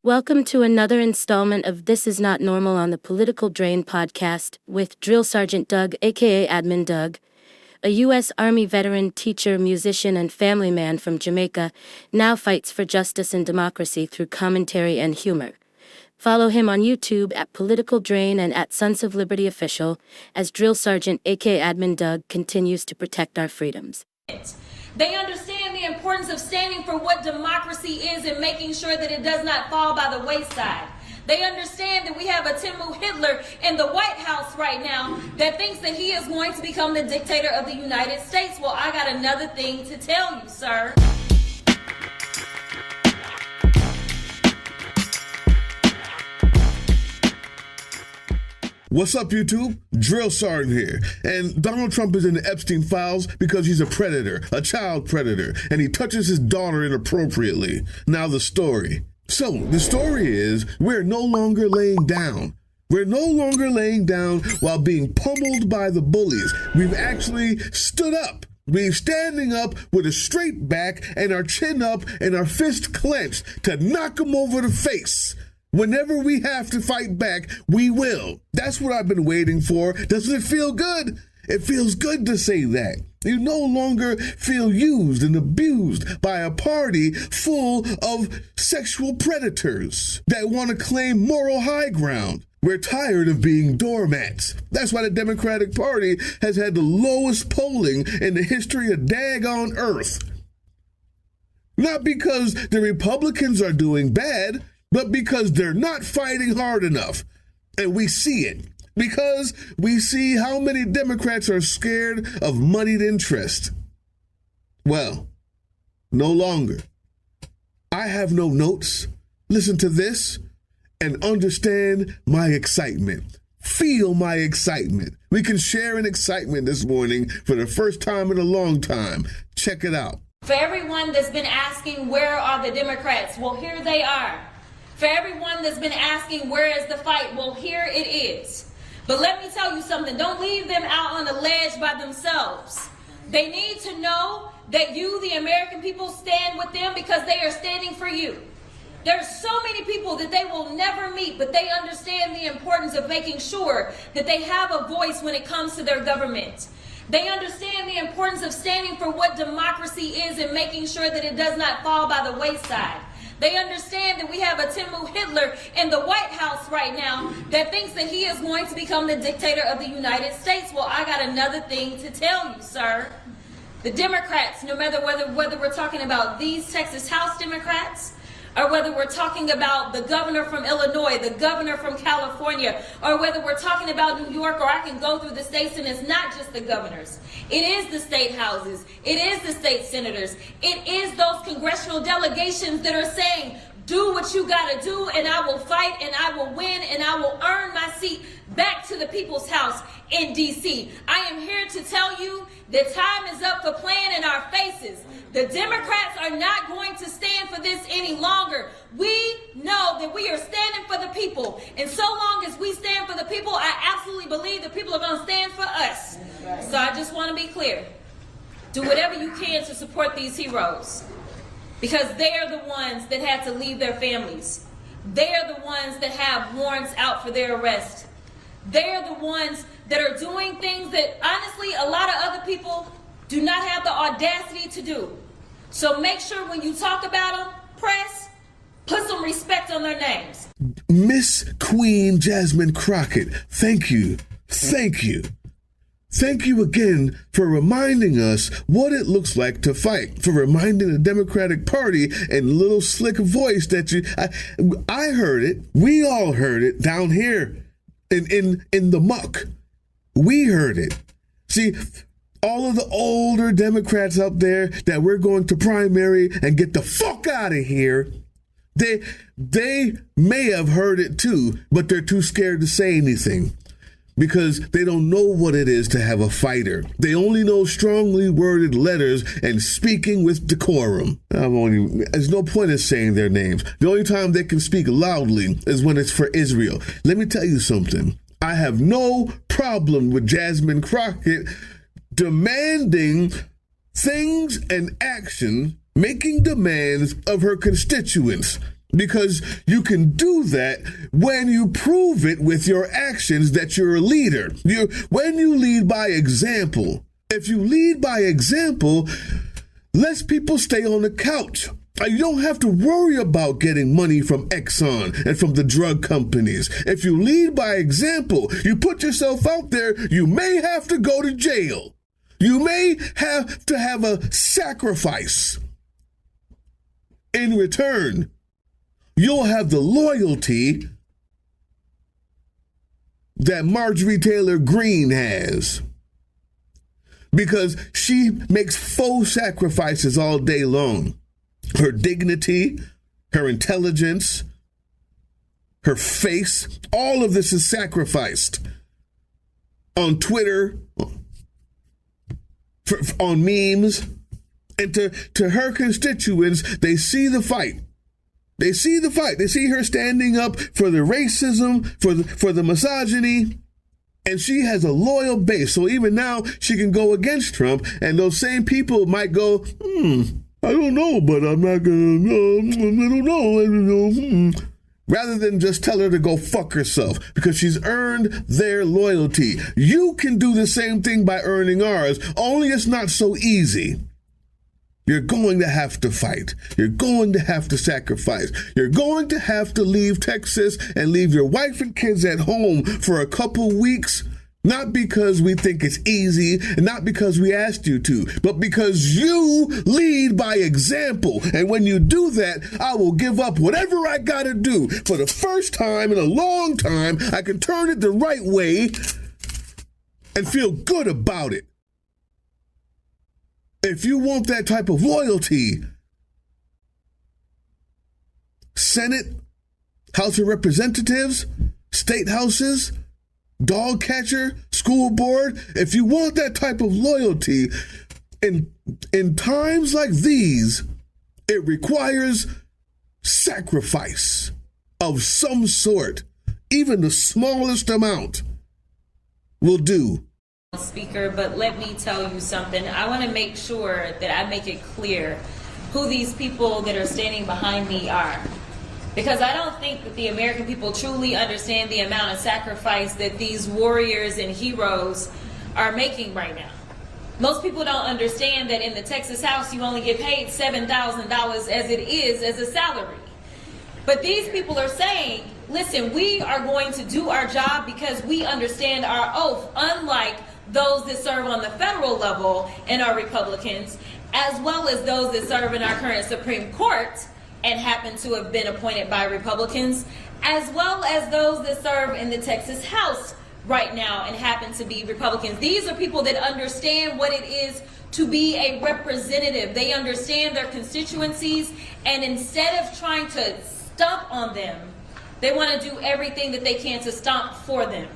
Welcome to another installment of This Is Not Normal on the Political Drain podcast with Drill Sergeant Doug, aka Admin Doug, a U.S. Army veteran, teacher, musician, and family man from Jamaica, now fights for justice and democracy through commentary and humor. Follow him on YouTube at Political Drain and at Sons of Liberty Official as Drill Sergeant, aka Admin Doug, continues to protect our freedoms. They understand the importance of standing for what democracy is and making sure that it does not fall by the wayside. They understand that we have a Timu Hitler in the White House right now that thinks that he is going to become the dictator of the United States. Well, I got another thing to tell you, sir. What's up, YouTube? Drill Sergeant here. And Donald Trump is in the Epstein files because he's a predator, a child predator, and he touches his daughter inappropriately. Now the story. So, the story is we're no longer laying down. We're no longer laying down while being pummeled by the bullies. We've actually stood up. We're standing up with a straight back and our chin up and our fist clenched to knock them over the face. Whenever we have to fight back, we will. That's what I've been waiting for. Doesn't it feel good? It feels good to say that. You no longer feel used and abused by a party full of sexual predators that want to claim moral high ground. We're tired of being doormats. That's why the Democratic Party has had the lowest polling in the history of daggone Earth. Not because the Republicans are doing bad, but because they're not fighting hard enough. And we see it. Because we see how many Democrats are scared of moneyed interest. Well, no longer. I have no notes. Listen to this and understand my excitement. Feel my excitement. We can share an excitement this morning for the first time in a long time. Check it out. For everyone that's been asking, where are the Democrats? Well, here they are. For everyone that's been asking, where is the fight? Well, here it is. But let me tell you something. Don't leave them out on the ledge by themselves. They need to know that you, the American people, stand with them because they are standing for you. There's so many people that they will never meet, but they understand the importance of making sure that they have a voice when it comes to their government. They understand the importance of standing for what democracy is and making sure that it does not fall by the wayside. They understand that we have a Timu Hitler in the White House right now that thinks that he is going to become the dictator of the United States. Well, I got another thing to tell you, sir. The Democrats, no matter whether we're talking about these Texas House Democrats, or whether we're talking about the governor from Illinois, the governor from California, or whether we're talking about New York, or I can go through the states and it's not just the governors. It is the state houses. It is the state senators. It is those congressional delegations that are saying, do what you gotta do and I will fight and I will win and I will earn my seat back to the people's house in D.C. I am here to tell you that time is up for playing in our faces. The Democrats are not going to stand for this any longer. We know that we are standing for the people. And so long as we stand for the people, I absolutely believe the people are going to stand for us. So I just want to be clear. Do whatever you can to support these heroes. Because they are the ones that had to leave their families. They are the ones that have warrants out for their arrest. They are the ones that are doing things that, honestly, a lot of other people do not have the audacity to do. So make sure when you talk about them, press, put some respect on their names. Miss Queen Jasmine Crockett, thank you. Thank you. Thank you again for reminding us what it looks like to fight, for reminding the Democratic Party in little slick voice that I heard it, we all heard it down here in the muck. We heard it. See, all of the older Democrats up there that we're going to primary and get the fuck out of here, they may have heard it too, but they're too scared to say anything. Because they don't know what it is to have a fighter. They only know strongly worded letters and speaking with decorum. There's no point in saying their names. The only time they can speak loudly is when it's for Israel. Let me tell you something. I have no problem with Jasmine Crockett demanding things and action, making demands of her constituents. Because you can do that when you prove it with your actions that you're a leader. When you lead by example. If you lead by example, less people stay on the couch. You don't have to worry about getting money from Exxon and from the drug companies. If you lead by example, you put yourself out there, you may have to go to jail. You may have to have a sacrifice. In return, you'll have the loyalty that Marjorie Taylor Greene has. Because she makes faux sacrifices all day long. Her dignity, her intelligence, her face, all of this is sacrificed on Twitter, on memes, and to her constituents, they see the fight. They see the fight. They see her standing up for the racism, for the misogyny, and she has a loyal base. So even now, she can go against Trump, and those same people might go, I don't know, but I'm not going to, I don't know. Rather than just tell her to go fuck herself, because she's earned their loyalty. You can do the same thing by earning ours, only it's not so easy. You're going to have to fight. You're going to have to sacrifice. You're going to have to leave Texas and leave your wife and kids at home for a couple weeks, not because we think it's easy and not because we asked you to, but because you lead by example. And when you do that, I will give up whatever I got to do. For the first time in a long time, I can turn it the right way and feel good about it. If you want that type of loyalty, Senate, House of Representatives, state houses, dog catcher, school board, if you want that type of loyalty, in times like these, it requires sacrifice of some sort. Even the smallest amount will do. Speaker, but let me tell you something. I want to make sure that I make it clear who these people that are standing behind me are. Because I don't think that the American people truly understand the amount of sacrifice that these warriors and heroes are making right now. Most people don't understand that in the Texas House, you only get paid $7,000 as it is as a salary. But these people are saying, listen, we are going to do our job because we understand our oath, unlike those that serve on the federal level and are Republicans, as well as those that serve in our current Supreme Court and happen to have been appointed by Republicans, as well as those that serve in the Texas House right now and happen to be Republicans. These are people that understand what it is to be a representative. They understand their constituencies, and instead of trying to stomp on them, they want to do everything that they can to stomp for them.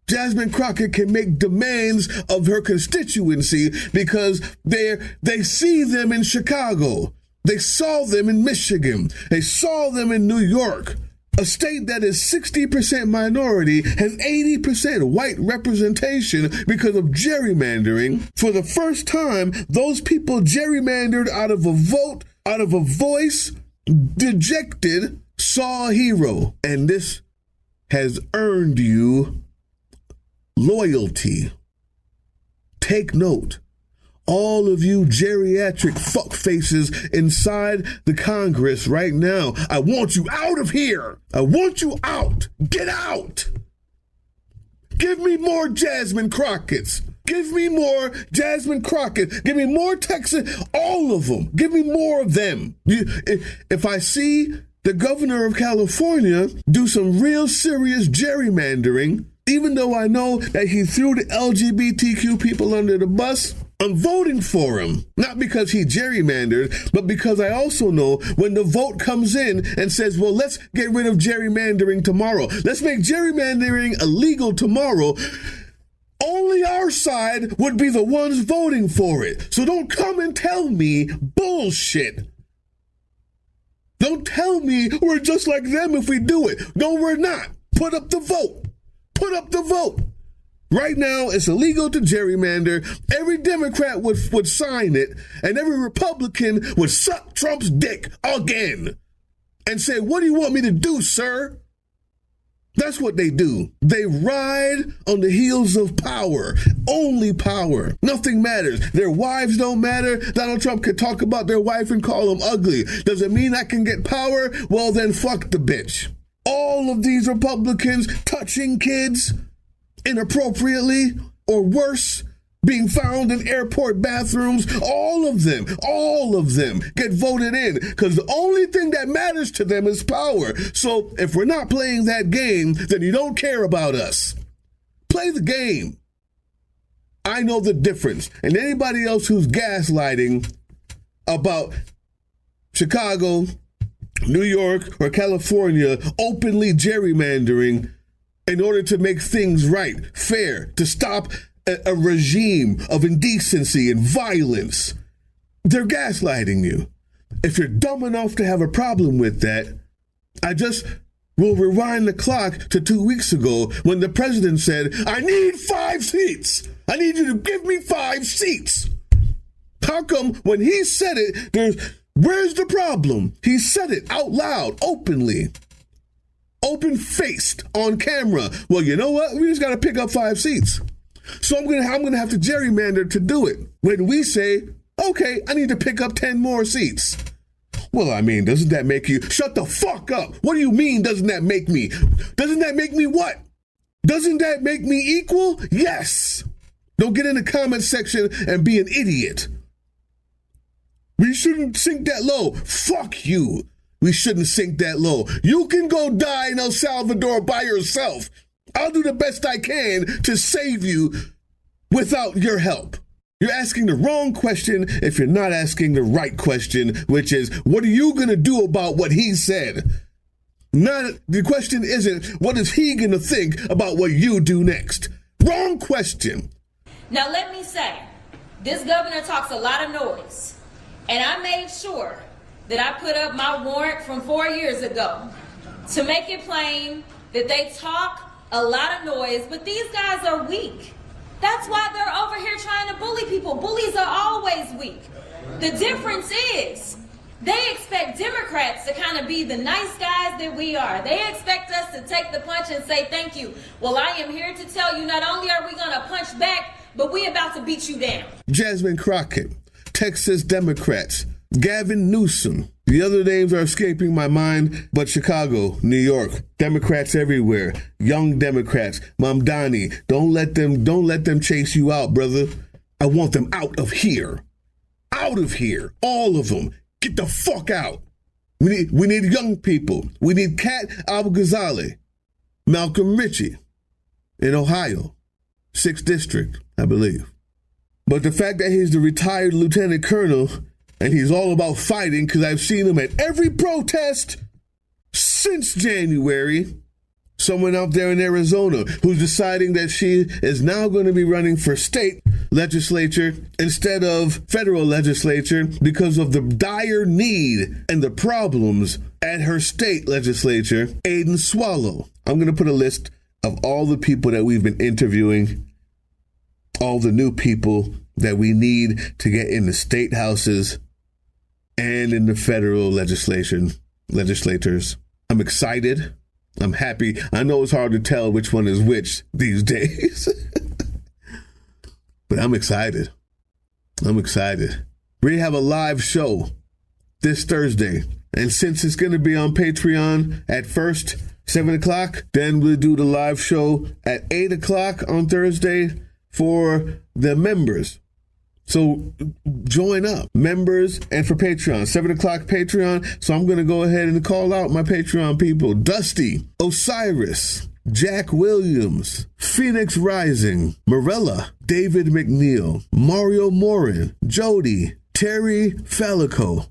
Jasmine Crockett can make demands of her constituency because they see them in Chicago. They saw them in Michigan. They saw them in New York. A state that is 60% minority has 80% white representation because of gerrymandering. For the first time, those people gerrymandered out of a vote, out of a voice, dejected, saw a hero. And this has earned you loyalty. Take note. All of you geriatric fuckfaces inside the Congress right now, I want you out of here. I want you out. Get out. Give me more Jasmine Crockett's. Give me more Jasmine Crockett. Give me more Texas. All of them. Give me more of them. If I see the governor of California do some real serious gerrymandering, even though I know that he threw the LGBTQ people under the bus, I'm voting for him, not because he gerrymandered, but because I also know when the vote comes in and says, well, let's get rid of gerrymandering tomorrow. Let's make gerrymandering illegal tomorrow. Only our side would be the ones voting for it. So don't come and tell me bullshit. Don't tell me we're just like them if we do it. No, we're not. Put up the vote. Put up the vote. Right now, it's illegal to gerrymander. Every Democrat would sign it, and every Republican would suck Trump's dick again. and say, what do you want me to do, sir? That's what they do. They ride on the heels of power, only power. Nothing matters. Their wives don't matter. Donald Trump could talk about their wife and call them ugly. Does it mean I can get power? Well, then fuck the bitch. All of these Republicans touching kids inappropriately or worse, being found in airport bathrooms, all of them get voted in because the only thing that matters to them is power. So if we're not playing that game, then you don't care about us. Play the game. I know the difference. And anybody else who's gaslighting about Chicago, New York, or California openly gerrymandering in order to make things right, fair, to stop a regime of indecency and violence, they're gaslighting you. If you're dumb enough to have a problem with that, I just will rewind the clock to 2 weeks ago when the president said, I need 5 seats. I need you to give me 5 seats. How come when he said it, where's the problem? He said it out loud, openly, open-faced on camera. Well, you know what? We just got to pick up 5 seats. So I'm gonna have to gerrymander to do it. When we say, okay, I need to pick up 10 more seats. Well, I mean, doesn't that make you shut the fuck up? What do you mean doesn't that make me? Doesn't that make me what? Doesn't that make me equal? Yes. Don't get in the comment section and be an idiot. We shouldn't sink that low. Fuck you. We shouldn't sink that low. You can go die in El Salvador by yourself. I'll do the best I can to save you without your help. You're asking the wrong question if you're not asking the right question, which is, what are you going to do about what he said? The question isn't, what is he going to think about what you do next? Wrong question. Now let me say, this governor talks a lot of noise, and I made sure that I put up my warrant from 4 years ago to make it plain that they talk a lot of noise, but these guys are weak. That's why they're over here trying to bully people. Bullies are always weak. The difference is they expect Democrats to kind of be the nice guys that we are. They expect us to take the punch and say thank you. Well, I am here to tell you, not only are we going to punch back, but we're about to beat you down. Jasmine Crockett, Texas Democrats, Gavin Newsom. The other names are escaping my mind, but Chicago, New York, Democrats everywhere, young Democrats, Mamdani, don't let them chase you out, brother. I want them out of here. Out of here. All of them. Get the fuck out. We need young people. We need Kat Al-Ghazali, Malcolm Ritchie in Ohio, 6th District, I believe. But the fact that he's the retired lieutenant colonel and he's all about fighting, because I've seen him at every protest since January. Someone out there in Arizona who's deciding that she is now going to be running for state legislature instead of federal legislature because of the dire need and the problems at her state legislature. Aiden Swallow. I'm going to put a list of all the people that we've been interviewing, all the new people that we need to get in the state houses and in the federal legislators. I'm excited. I'm happy. I know it's hard to tell which one is which these days, but I'm excited. We have a live show this Thursday, and since it's going to be on Patreon at first, 7 o'clock, then we'll do the live show at 8 o'clock on Thursday for the members. So join up, members, and for Patreon, 7 o'clock Patreon. So I'm going to go ahead and call out my Patreon people. Dusty, Osiris, Jack Williams, Phoenix Rising, Morella, David McNeil, Mario Morin, Jody, Terry Falaco,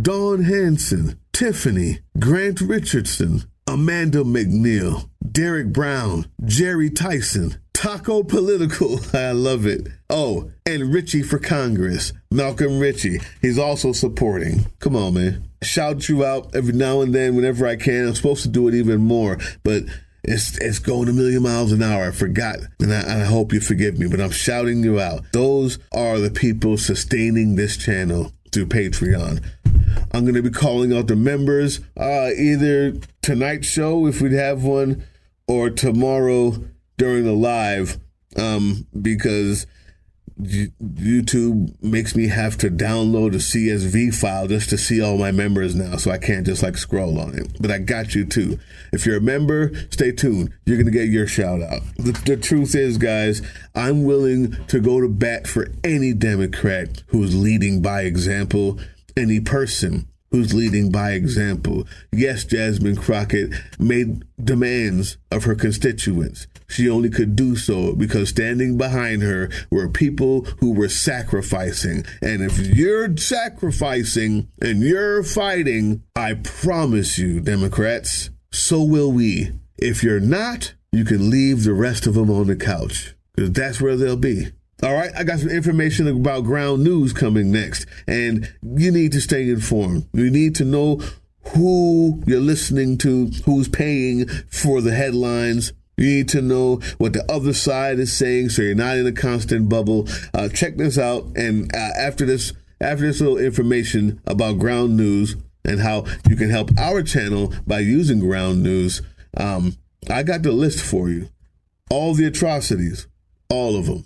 Dawn Hanson, Tiffany, Grant Richardson, Amanda McNeil, Derek Brown, Jerry Tyson, Taco Political, I love it. Oh, and Richie for Congress, Malcolm Ritchie. He's also supporting. Come on, man. Shout you out every now and then whenever I can. I'm supposed to do it even more, but it's going a million miles an hour. I forgot, and I hope you forgive me, but I'm shouting you out. Those are the people sustaining this channel through Patreon. I'm going to be calling out the members either tonight's show, if we'd have one, or tomorrow during the live, because YouTube makes me have to download a CSV file just to see all my members now, so I can't just like scroll on it. But I got you too. If you're a member, stay tuned. You're going to get your shout out. The truth is, guys, I'm willing to go to bat for any Democrat who's leading by example, any person who's leading by example. Yes, Jasmine Crockett made demands of her constituents. She only could do so because standing behind her were people who were sacrificing. And if you're sacrificing and you're fighting, I promise you, Democrats, so will we. If you're not, you can leave the rest of them on the couch, because that's where they'll be. All right, I got some information about ground news coming next, and you need to stay informed. You need to know who you're listening to, who's paying for the headlines. You need to know what the other side is saying, so you're not in a constant bubble. Check this out, and after this little information about ground news and how you can help our channel by using ground news, I got the list for you. All the atrocities, all of them.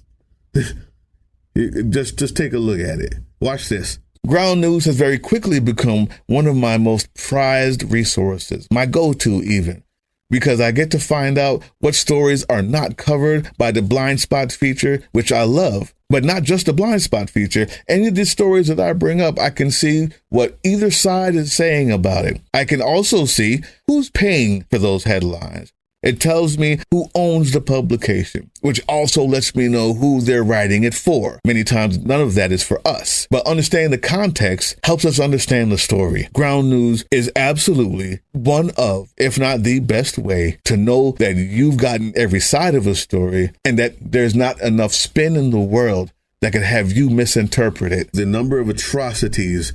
Just take a look at it. Watch this. Ground news has very quickly become one of my most prized resources, my go-to even, because I get to find out what stories are not covered by the blind spot feature, which I love. But not just the blind spot feature. Any of the stories that I bring up, I can see what either side is saying about it. I can also see who's paying for those headlines. It tells me who owns the publication, which also lets me know who they're writing it for. Many times, none of that is for us. But understanding the context helps us understand the story. Ground news is absolutely one of, if not the best way to know that you've gotten every side of a story and that there's not enough spin in the world that could have you misinterpret it. The number of atrocities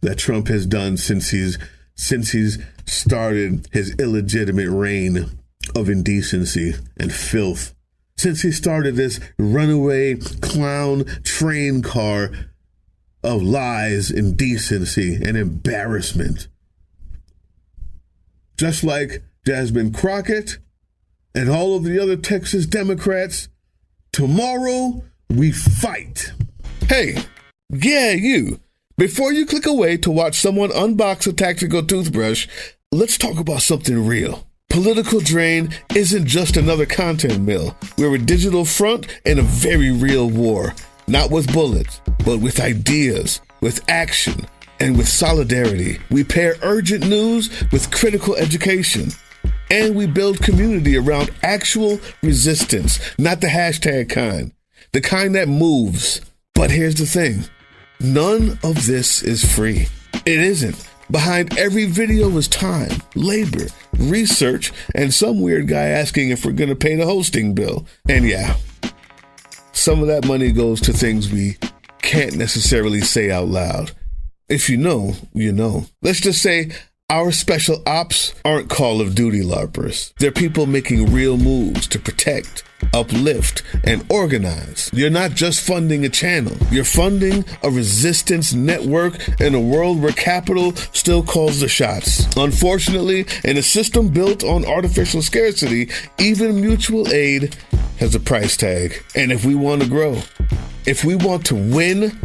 that Trump has done since he's started his illegitimate reign of indecency and filth. Since he started this runaway clown train car of lies, indecency, and embarrassment. Just like Jasmine Crockett and all of the other Texas Democrats, tomorrow we fight. Hey, yeah, you. Before you click away to watch someone unbox a tactical toothbrush, let's talk about something real. Political Drain isn't just another content mill. We're a digital front in a very real war, not with bullets, but with ideas, with action, and with solidarity. We pair urgent news with critical education, and we build community around actual resistance, not the hashtag kind, the kind that moves. But here's the thing, none of this is free. It isn't. Behind every video is time, labor, research, and some weird guy asking if we're going to pay the hosting bill. And yeah, some of that money goes to things we can't necessarily say out loud. If you know, you know. Let's just say our special ops aren't Call of Duty LARPers. They're people making real moves to protect, uplift, and organize. You're not just funding a channel. You're funding a resistance network in a world where capital still calls the shots. Unfortunately, in a system built on artificial scarcity, even mutual aid has a price tag. And if we want to grow, if we want to win,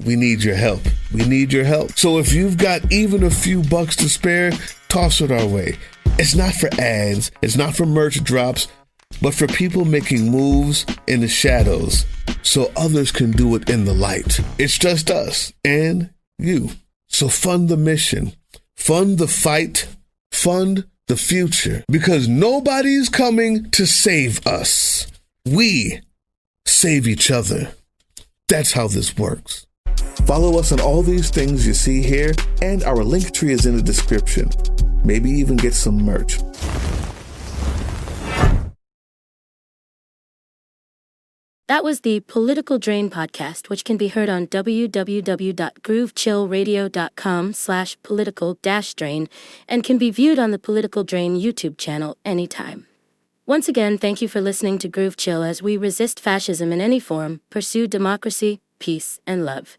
we need your help. We need your help. So if you've got even a few bucks to spare, toss it our way. It's not for ads. It's not for merch drops, but for people making moves in the shadows so others can do it in the light. It's just us and you. So fund the mission, fund the fight, fund the future, because nobody's coming to save us. We save each other. That's how this works. Follow us on all these things you see here, and our link tree is in the description. Maybe even get some merch. That was the Political Drain podcast, which can be heard on www.groovechillradio.com/political-drain and can be viewed on the Political Drain YouTube channel anytime. Once again, thank you for listening to Groove Chill as we resist fascism in any form, pursue democracy, peace, and love.